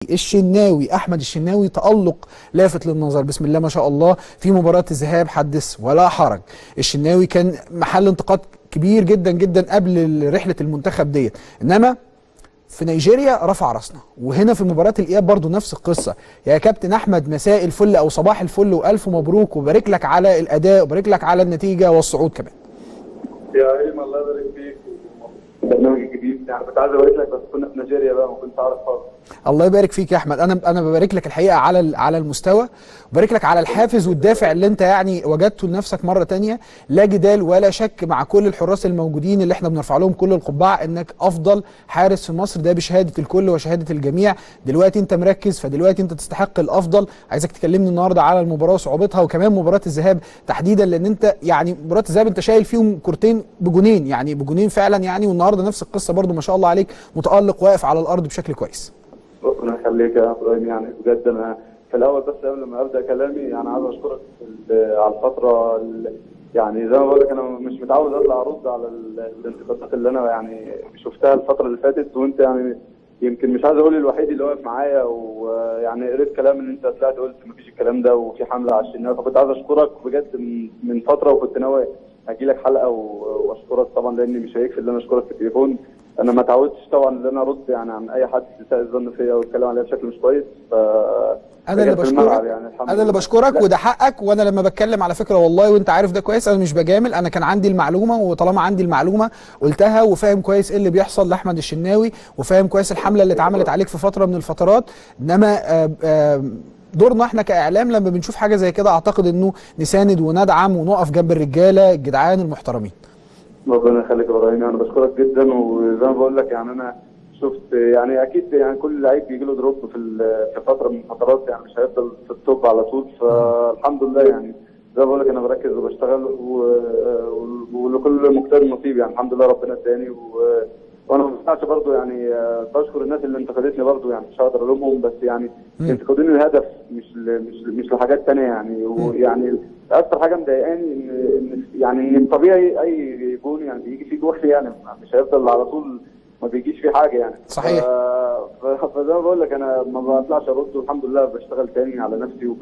الشناوي احمد الشناوي تألق لافت للنظر بسم الله ما شاء الله في مباراة الذهاب، حدث ولا حرج. الشناوي كان محل انتقاد كبير جدا جدا قبل رحلة المنتخب ديت، انما في نيجيريا رفع راسنا، وهنا في مباراة الإياب برضو نفس القصة. يا كابتن أحمد مساء الفل أو صباح الفل وألف مبروك، وبارك لك على الأداء وبارك لك على النتيجة والصعود كمان. يا ايمن الله يبارك فيك، برنامج جديد. يعني كنت عايز ابارك لك بس كنا في نيجيريا بقى وما كنتش عارف خالص. الله يبارك فيك يا احمد، انا ببارك لك الحقيقه على المستوى، وبارك لك على الحافز والدافع اللي انت يعني وجدته لنفسك مره تانية. لا جدال ولا شك مع كل الحراس الموجودين اللي احنا بنرفع لهم كل القبعه انك افضل حارس في مصر، ده بشهاده الكل وشهاده الجميع. دلوقتي انت مركز، فدلوقتي انت تستحق الافضل. عايزك تكلمني النهارده على المباراه وصعوبتها، وكمان مباراه الذهاب تحديدا، لان انت يعني مباراه الذهاب انت شايل فيهم كورتين بجونين، يعني بجونين فعلا يعني، والنهارده نفس القصه برضو ما شاء الله عليك، متالق واقف على الارض بشكل كويس. ربنا يخليك يا ابراهيم. يعني بجد انا في الاول بس قبل ما ابدا كلامي يعني عايز اشكرك على الفتره يعني زي ما بقول لك انا مش متعود اطلع ارد على الانتقادات اللي انا يعني شفتها الفتره اللي فاتت، وانت يعني يمكن مش عايز اقول الوحيد اللي واقف معايا، ويعني قريت كلام ان انت طلعت قلت مفيش الكلام ده وفي حمله على الشناوي، فكنت عايز اشكرك بجد من فتره، وكنت ناوي هجي لك حلقه واشكرك طبعا، لاني مش هيكفي ان انا اشكرك في التليفون. انا ما اتعودتش طبعا ان انا ارد يعني عن اي حد يساء الظن فيا ويتكلم عليا بشكل مش كويس. انا اللي بشكرك، يعني انا اللي بشكرك وده حقك. وانا لما بتكلم على فكره والله وانت عارف ده كويس، انا مش بجامل، انا كان عندي المعلومه، وطالما عندي المعلومه قلتها، وفاهم كويس ايه اللي بيحصل لاحمد الشناوي، وفاهم كويس الحمله اللي اتعملت عليك في فتره من الفترات. انما دورنا احنا كاعلام لما بنشوف حاجه زي كده اعتقد انه نساند وندعم ونقف جنب الرجاله الجدعان المحترمين. ربنا يخليك يا ابراهيم، انا بشكرك جدا. وزي ما بقول لك يعني انا شفت يعني اكيد يعني كل لعيب بيجي له دروب في فتره من الفترات، يعني مش هيفضل في التوب على طول، فالحمد لله يعني زي ما بقول لك انا بركز وبشتغل ولكل مجتهد نصيب. يعني الحمد لله ربنا اداني وانا ما بسمعش برضه يعني بشكر الناس اللي انتقدتني برضه، يعني مش هقدر الومهم، بس يعني انتقادوني الهدف مش لحاجات ثانيه يعني. ويعني اكثر حاجه مضايقاني ان يعني ان الطبيعي اي جون يعني بيجي فيه جول، يعني مش هيفضل على طول ما بيجيش فيه حاجه يعني. صحيح. فزي ما بقول لك انا ما بطلعش ارد، والحمد لله بشتغل تاني على نفسي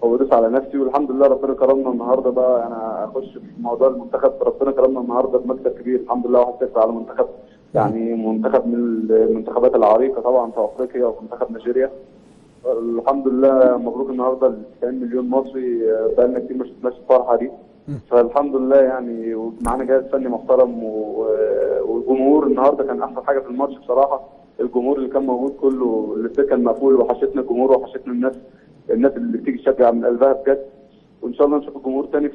وبدوس على نفسي، والحمد لله ربنا كرمنا النهارده. بقى انا اخش في موضوع المنتخب، ربنا كرمنا النهارده بمكسب كبير الحمد لله، 1-0 على منتخب يعني منتخب من المنتخبات العريقه طبعا في افريقيا وفي منتخب نيجيريا. الحمد لله مبروك النهارده ل 90 مليون مصري، بقى لنا كتير ما شفناش الفرحه دي، فالحمد لله يعني. ومعانا جهاز فني محترم والجمهور النهارده كان احسن حاجه في الماتش بصراحه. الجمهور اللي كان موجود كله الاستاد كان مقفول، وحشتنا الجمهور وحشتنا الناس اللي بتيجي تشجع من قلبها بجد. وان شاء الله نشوف الجمهور تاني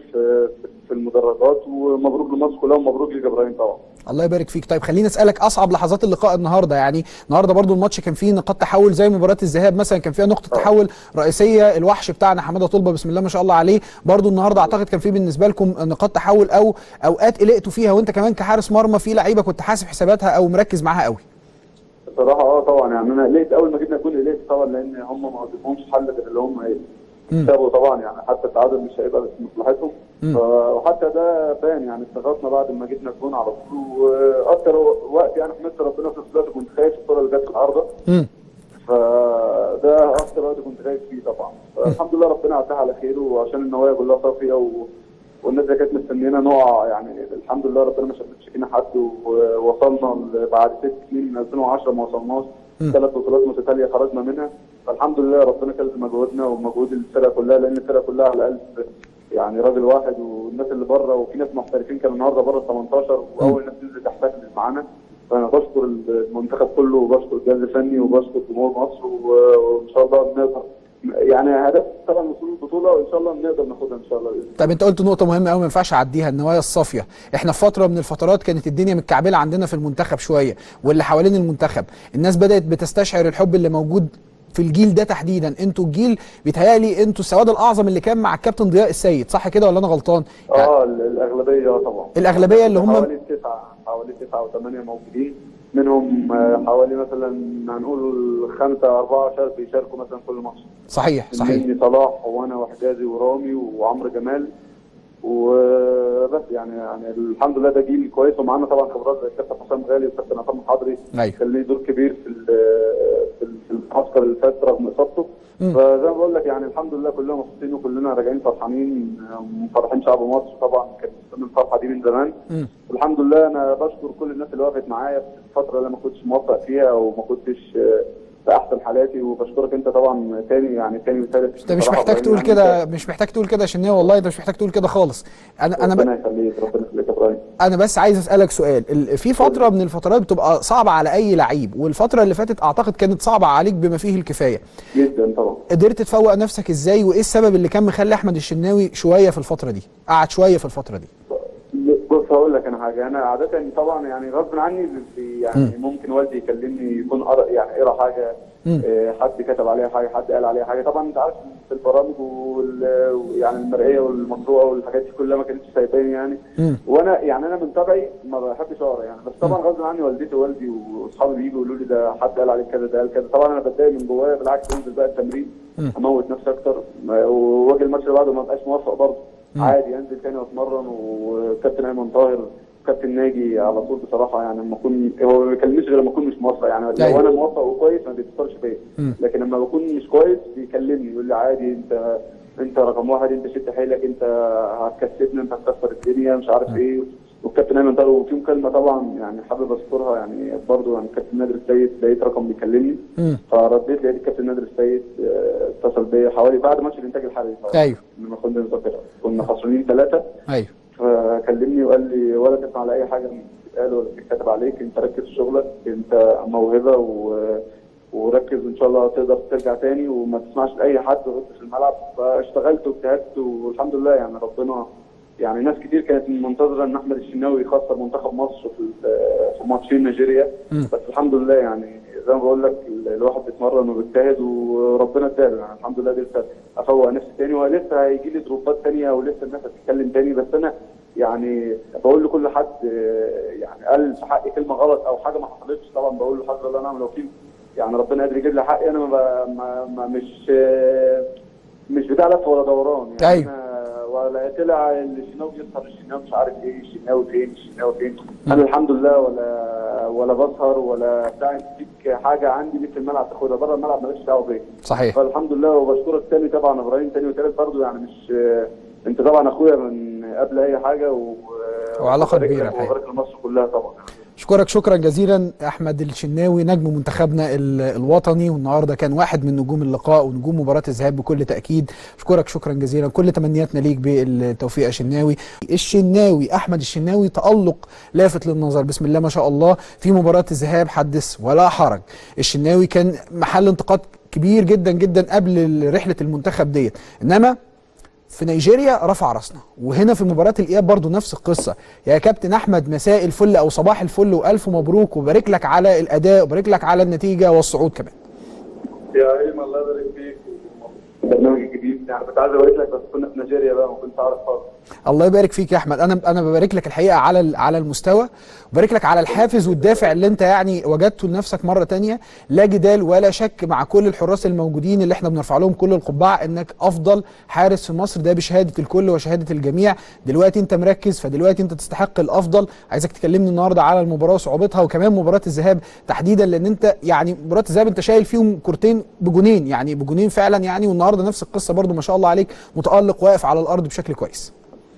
في المدرجات. ومبروك لمصر كلها ومبروك ليك يا ابراهيم طبعا. الله يبارك فيك. طيب خليني اسالك اصعب لحظات اللقاء النهارده، يعني النهارده برضو الماتش كان فيه نقاط تحول زي مباراه الذهاب مثلا، كان فيها نقطه تحول رئيسيه، الوحش بتاعنا حماده طلبه بسم الله ما شاء الله عليه. برضو النهارده اعتقد كان فيه بالنسبه لكم نقاط تحول او اوقات قلقتوا فيها، وانت كمان كحارس مرمى في لعيبه كنت حاسب حساباتها او مركز معاها قوي. بصراحه طبعا يعني انا قلقت اول ما جبنا جول، قلقت طبعا لان هم ما قدمهمش حل غير اللي هم يكسبوا طبعا، يعني حتى التعادل مش هيبقى في مصلحتهم. وحتى ده بان يعني استغربنا بعد ما جبنا الجون على طول. واكتر وقت يعني حمدت ربنا في الصلاه كنت خايف الكره اللي جت في العارضه، فده اكتر وقت كنت خايف فيه طبعا. الحمد لله ربنا عداها على خير، وعشان النوايا كلها صافيه والناس اللي كانت مستنينا نقع يعني الحمد لله ربنا ما شفتش فينا حد، ووصلنا بعد 6 سنين من 2010 ما وصلناش 3 بطولات متتاليه خرجنا منها. فالحمد لله ربنا كلف مجهودنا ومجهود الفرقه كلها، لان الفرقه كلها على قلب يعني راجل واحد. والناس اللي بره وفي ناس محترفين كانوا النهارده بره 18 واول ناس تنزل تحتفل معانا. فانا بشكر المنتخب كله وبشكر الجهاز الفني وبشكر جمهور مصر، وان شاء الله نقدر يعني هدف طبعا وصول البطوله، وان شاء الله نقدر ناخدها ان شاء الله. طب انت قلت نقطه مهمه قوي ما ينفعش اعديها، النوايا الصافيه. احنا في فتره من الفترات كانت الدنيا متكعبله عندنا في المنتخب شويه، واللي حوالين المنتخب الناس بدات بتستشعر الحب اللي موجود في الجيل ده تحديدا. انتوا الجيل بيتهيألي انتوا السواد الاعظم اللي كان مع الكابتن ضياء السيد، صح كده ولا انا غلطان؟ يعني الاغلبيه طبعا، الاغلبيه اللي هم حوالي 9 أو 8 موجودين، منهم حوالي مثلا هنقول 5 4 بيشاركوا مثلا كل ماتش. صحيح مني صلاح وانا وحجازي ورامي وعمرو جمال بس يعني الحمد لله ده جيل كويس، ومعانا طبعا خبرات زي الكابتن حسام غالي والكابتن عصام الحضري. كان ليه دور كبير في المعسكر اللي فات رغم اصابته. فزي ما بقول لك يعني الحمد لله كلنا مبسوطين وكلنا راجعين فرحانين ومفرحين شعب مصر. طبعا كانت الفرحه دي من زمان. والحمد لله انا بشكر كل الناس اللي وقفت معايا في الفتره اللي ما كنتش موفق فيها او ما كنتش في احسن حالاتي، وبشكرك انت طبعا تاني وثالث. انت مش محتاج تقول كده، مش محتاج تقول كده عشان والله انت مش محتاج تقول كده خالص. ربنا يخليك يا ابراهيم. انا بس عايز اسالك سؤال. في فتره من الفترات بتبقى صعبه على اي لعيب، والفتره اللي فاتت اعتقد كانت صعبه عليك بما فيه الكفايه جدا طبعا. قدرت تفوق نفسك ازاي، وايه السبب اللي كان مخلي احمد الشناوي شويه في الفتره دي، قعد شويه في الفتره دي؟ بص هقول لك انا حاجه. انا عاده طبعا يعني غصب عني يعني ممكن والدي يكلمني يكون قرا حاجه، حد كتب عليها حاجه، حد قال عليها حاجه. طبعا انت عارف في البرامج يعني المرئيه والمقروءه والحاجات دي كلها ما كانتش سايباني يعني. وانا يعني انا من طبعي ما بحبش اقرا يعني، بس طبعا غصب عني والدتي ووالدي واصحابي بييجوا يقولوا لي ده حد قال عليك كذا، ده قال كذا. طبعا انا بتضايق من جوايا، بالعكس انزل بقى التمرين اموت نفسي اكتر، واجي الماتش اللي بعده ما ابقاش موفق برضه. عادي انزل تاني واتمرن. وكابتن ايمن طاهر وكابتن ناجي على طول بصراحه يعني لما اكون، هو ما بيكلمنيش غير لما اكون مش موفق يعني. لو انا موفق وكويس ما بيتصلش بيا، لكن لما بكون مش كويس بيكلمني يقول لي عادي انت رقم واحد، انت شد حيلك، انت هتكسبني، انت هتكسر الدنيا مش عارف ايه. والكابتن ايمن طاهر وفي مكالمه طبعا يعني حابب اذكرها يعني برضه، يعني الكابتن نادر السيد لقيت رقم بيكلمني فرديت، لقيت الكابتن نادر السيد اتصل بيا حوالي بعد ماتش الانتاج الحربي. ايوه لما كنا خسرانين 3. ايوه فكلمني وقال لي ولا تسمع على اي حاجه بتتقال ولا بتتكتب عليك، انت ركز في شغلك، انت موهبه وركز وان شاء الله تقدر ترجع تاني وما تسمعش لاي حد وغلط في الملعب. فاشتغلت واجتهدت والحمد لله يعني ربنا يعني. ناس كتير كانت منتظره ان احمد الشناوي يخسر منتخب مصر في ماتشين نيجيريا، بس الحمد لله يعني زي ما بقول لك الواحد بيتمرن وبيجتهد وربنا اداله يعني. الحمد لله لسه افوق نفسي تاني، ولسه هيجي لي ضربات تانيه ولسه الناس هتتكلم تاني. بس انا يعني بقول لكل حد يعني قال في حقي كلمه غلط او حاجه ما حصلتش، طبعا بقول له حسبي الله ونعم الوكيل يعني. ربنا قادر يجيب لي حقي. انا ما مش بتاع لف ولا دوران يعني. أيوه. ولا طلع الشناوي يسهر، الشناوي مش عارف ايه، الشناوي فين. انا الحمد لله ولا بسهر ولا بتاع. فيك حاجه عندي في الملعب تاخدها، بره الملعب مالكش دعوه بيا. صحيح. فالحمد لله. وبشكرك تاني طبعا ابراهيم، تاني وتالت برضه يعني. مش انت طبعا اخويا من قبل اي حاجه وعلاقه كبيره الحقيقه، وبارك لمصر كلها طبعا. اشكرك شكرا جزيلا احمد الشناوي نجم منتخبنا الوطني، والنهارده كان واحد من نجوم اللقاء ونجوم مباراه الذهاب بكل تاكيد. اشكرك شكرا جزيلا، كل تمنياتنا ليك بالتوفيق يا شناوي. احمد الشناوي تالق لافت للنظر بسم الله ما شاء الله في مباراه الذهاب، حدث ولا حرج. الشناوي كان محل انتقاد كبير جدا جدا قبل رحله المنتخب ديت، انما في نيجيريا رفع راسنا، وهنا في مباراة الإياب برضو نفس القصة. يا كابتن أحمد مساء الفل أو صباح الفل وألف مبروك، وبارك لك على الأداء وبارك لك على النتيجة والصعود كمان. يا إيمان الله يبارك فيك. برنامج جديد يعني كنت عايز أبارك لك، بس كنا في نيجيريا بقى ما كنتش عارف خالص. الله يبارك فيك يا احمد. انا ببارك لك الحقيقه على المستوى، وبارك لك على الحافز والدافع اللي انت يعني وجدته لنفسك مره تانية. لا جدال ولا شك مع كل الحراس الموجودين اللي احنا بنرفع لهم كل القبعه انك افضل حارس في مصر، ده بشهاده الكل وشهاده الجميع. دلوقتي انت مركز، فدلوقتي انت تستحق الافضل. عايزك تكلمني النهارده على المباراه وصعوبتها، وكمان مباراه الذهاب تحديدا، لان انت يعني مباراه الذهاب انت شايل فيهم كورتين بجونين، يعني بجونين فعلا يعني. والنهارده نفس القصه برضو ما شاء الله عليك، متالق واقف على الارض بشكل كويس.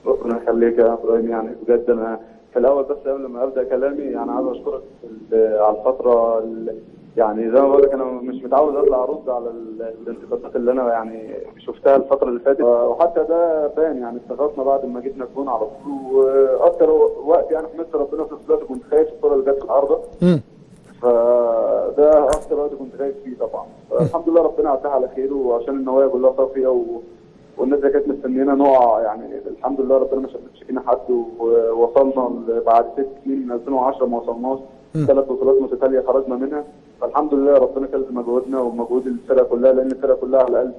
ربنا يخليك يا ابراهيم يعني بجد. انا في الاول بس قبل ما ابدا كلامي يعني عايز اشكرك على الفتره يعني زي ما بقول لك انا مش متعود اطلع ارد على الانتقادات اللي انا يعني شفتها الفتره اللي فاتت، وحتى ده بان يعني استغربنا بعد ما جبنا الجون على طول. واكتر وقت يعني حمدت ربنا في الصلاه كنت خايف الكره اللي جت في العارضه، فده اكتر وقت كنت خايف فيه طبعا. الحمد لله ربنا عداها على خير، وعشان النوايا كلها صافيه والناس اللي كانت مستنينا نقع يعني الحمد لله ربنا ما شفتش فينا حد، ووصلنا بعد 6 سنين من 2010 ما وصلناش 3 بطولات متتاليه خرجنا منها. فالحمد لله ربنا كلف مجهودنا ومجهود الفرقه كلها، لان الفرقه كلها على قلب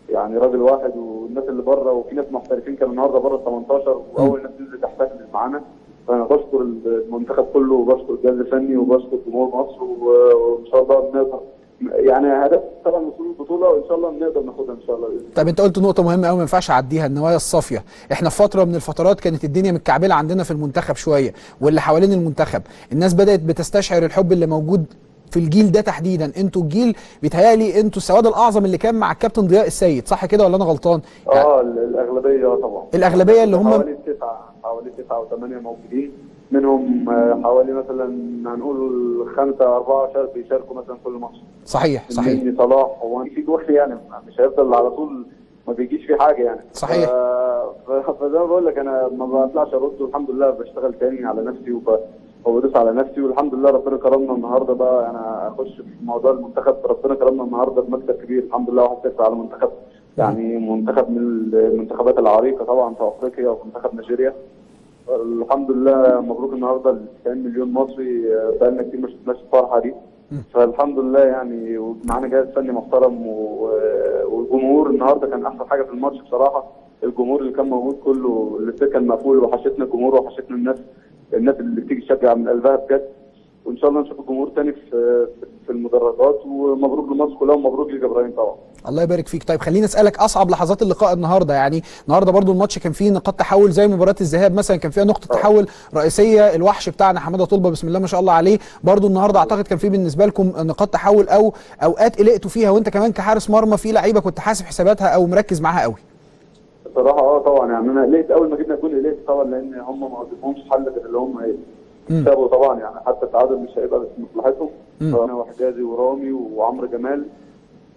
يعني راجل واحد. والناس اللي بره وفي ناس محترفين كانوا النهارده بره ال 18 واول ناس نزلت تحتفل معانا. فانا بشكر المنتخب كله وبشكر الجهاز الفني وبشكر جمهور مصر، وان شاء الله نقدر يعني هدف طبعا وصول البطوله البطوله وان شاء الله نقدر ناخدها ان شاء الله. طب انت قلت نقطه مهمه قوي ما ينفعش اعديها، النوايا الصافيه. احنا في فتره من الفترات كانت الدنيا متكعبله عندنا في المنتخب شويه واللي حوالين المنتخب، الناس بدات بتستشعر الحب اللي موجود في الجيل ده تحديدا. انتوا الجيل بيتهيألي انتوا السواد الاعظم اللي كان مع الكابتن ضياء السيد، صح كده ولا انا غلطان؟ الاغلبيه طبعا. الاغلبيه اللي هم حوالي 9 و8 موجودين، منهم حوالي مثلا هنقول 5 4 بيشاركوا مثلا كل ماتش. صحيح. صلاح هو في جوحي يعني مش هيفضل على طول ما بيجيش فيه حاجه يعني. صحيح. فزي ما بقول لك انا ما بطلعش ارد، والحمد لله بشتغل تاني على نفسي وبدوس على نفسي، والحمد لله ربنا كرمنا النهارده بقى. انا اخش في موضوع المنتخب، ربنا كرمنا النهارده بمكسب كبير الحمد لله 1-0 على منتخب يعني منتخب من المنتخبات العريقه طبعا في افريقيا ومنتخب نيجيريا. الحمد لله مبروك النهارده ل 90 مليون مصري، بقالنا كتير ما شفناش الفرحه دي. فالحمد لله يعني، ومعانا جهاز فني محترم والجمهور النهارده كان احسن حاجه في الماتش بصراحه. الجمهور اللي كان موجود كله الاستاد كان مقفول، وحشتنا الجمهور وحشتنا الناس اللي بتيجي تشجع من قلبها بجد. وان شاء الله نشوف الجمهور تاني في المدرجات. ومبروك لمصر كلها ومبروك لجبراهيم طبعا. الله يبارك فيك. طيب خليني اسالك اصعب لحظات اللقاء النهارده، يعني النهارده برضو الماتش كان فيه نقاط تحول زي مباراه الذهاب مثلا كان فيها نقطه تحول رئيسيه، الوحش بتاعنا حماده طلبه بسم الله ما شاء الله عليه، برضو النهارده اعتقد كان فيه بالنسبه لكم نقاط تحول او اوقات قلقتوا فيها، وانت كمان كحارس مرمى في لعيبه كنت حاسب حساباتها او مركز معاها قوي. بصراحه طبعا يعني انا قلقت اول ما جبنا الجول، قلقت طبعا لان هم ما قدمهمش حل غير اللي هم يكسبوا طبعا يعني، حتى التعادل مش هيبقى في مصلحتهم. فانا وحجازي ورامي وعمرو جمال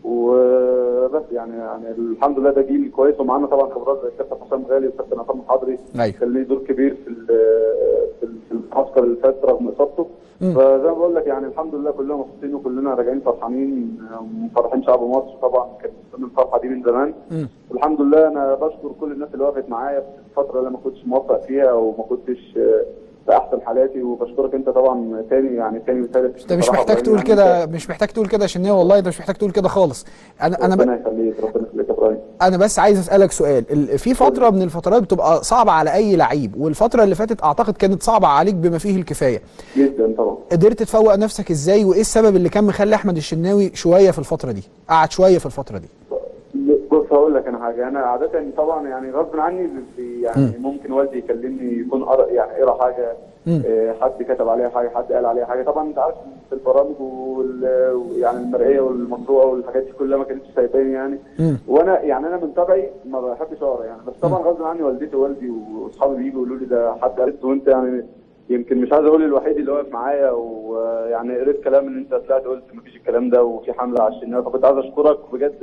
وبس يعني الحمد لله ده جيل كويس، ومعانا طبعا خبرات زي الكابتن حسام غالي والكابتن عصام الحضري كان ليه دور كبير في المعسكر اللي فات رغم اصابته. فزي ما بقول لك يعني الحمد لله كلنا مبسوطين وكلنا راجعين فرحانين ومفرحين شعب مصر طبعا، كانت مستنيين الفرحه دي من زمان. والحمد لله انا بشكر كل الناس اللي وقفت معايا في الفتره اللي ما كنتش موفق فيها وما كنتش في احسن حالاتي، وبشكرك انت طبعا تاني وثالث. انت مش محتاج تقول كده، مش محتاج تقول كده عشان والله انت مش محتاج تقول كده خالص. ربنا يخليك يا ابراهيم. انا بس عايز اسالك سؤال، في فتره من الفترات بتبقى صعبه على اي لعيب، والفتره اللي فاتت اعتقد كانت صعبه عليك بما فيه الكفايه جدا طبعا. قدرت تفوق نفسك ازاي، وايه السبب اللي كان مخلي احمد الشناوي شويه في الفتره دي، قعد شويه في الفتره دي؟ بص هقول لك انا حاجه، انا عاده طبعا يعني غصب عني يعني ممكن والدي يكلمني يكون قرا حاجه، حد كتب عليها حاجه، حد قال عليها حاجه. طبعا انت عارف في البرامج يعني المرئيه والمقروءه والحاجات دي كلها ما كانتش سايباني يعني. وانا يعني انا من طبعي ما بحبش اقرا يعني، بس طبعا غصب عني والدتي ووالدي واصحابي بييجوا يقولوا لي ده حد قريت، وانت يعني يمكن مش عايز اقول الوحيد اللي واقف معايا، ويعني قريت كلام ان انت طلعت قلت مفيش الكلام ده وفي حمله على الشناوي. فكنت عايز اشكرك بجد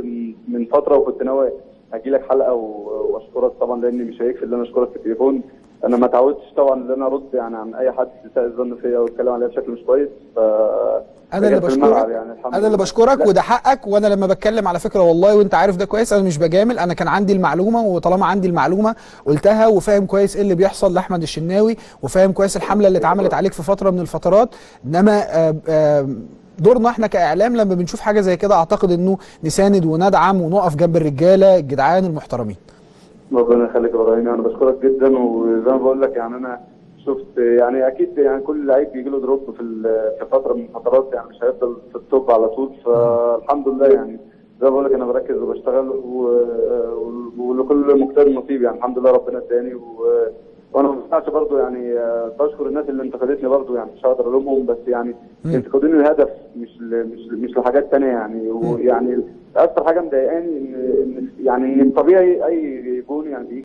من فتره، وكنت ناوي اجي لك حلقه واشكرك طبعا، لاني مش هيكفي ان انا اشكرك في التليفون. انا ما اتعودتش طبعا ان انا ارد يعني عن اي حد يساء الظن فيا ويتكلم عليا بشكل مش كويس. انا اللي بشكرك يعني انا اللي بشكرك وده حقك. وانا لما بتكلم على فكره والله وانت عارف ده كويس انا مش بجامل، انا كان عندي المعلومه، وطالما عندي المعلومه قلتها، وفاهم كويس ايه اللي بيحصل لاحمد الشناوي، وفاهم كويس الحمله اللي اتعملت عليك في فتره من الفترات. انما دورنا احنا كاعلام لما بنشوف حاجه زي كده اعتقد انه نساند وندعم ونقف جنب الرجاله الجدعان المحترمين. ربنا يخليك يا ابراهيم، انا بشكرك جدا. وزي ما بقول لك يعني انا شفت يعني اكيد يعني كل لعيب بيجي له دروب في فتره من الفترات، يعني مش هيفضل في التوب على طول. فالحمد لله يعني زي ما بقول لك انا بركز وبشتغل ولكل مجتهد نصيب يعني. الحمد لله ربنا اداني وانا ما بنساش برضه يعني بشكر الناس اللي انتقدتني برضه يعني، مش هقدر الومهم، بس يعني انتقدوني الهدف مش لحاجات ثانيه يعني. ويعني اكثر حاجه مضايقاني ان يعني الطبيعي اي جون يعني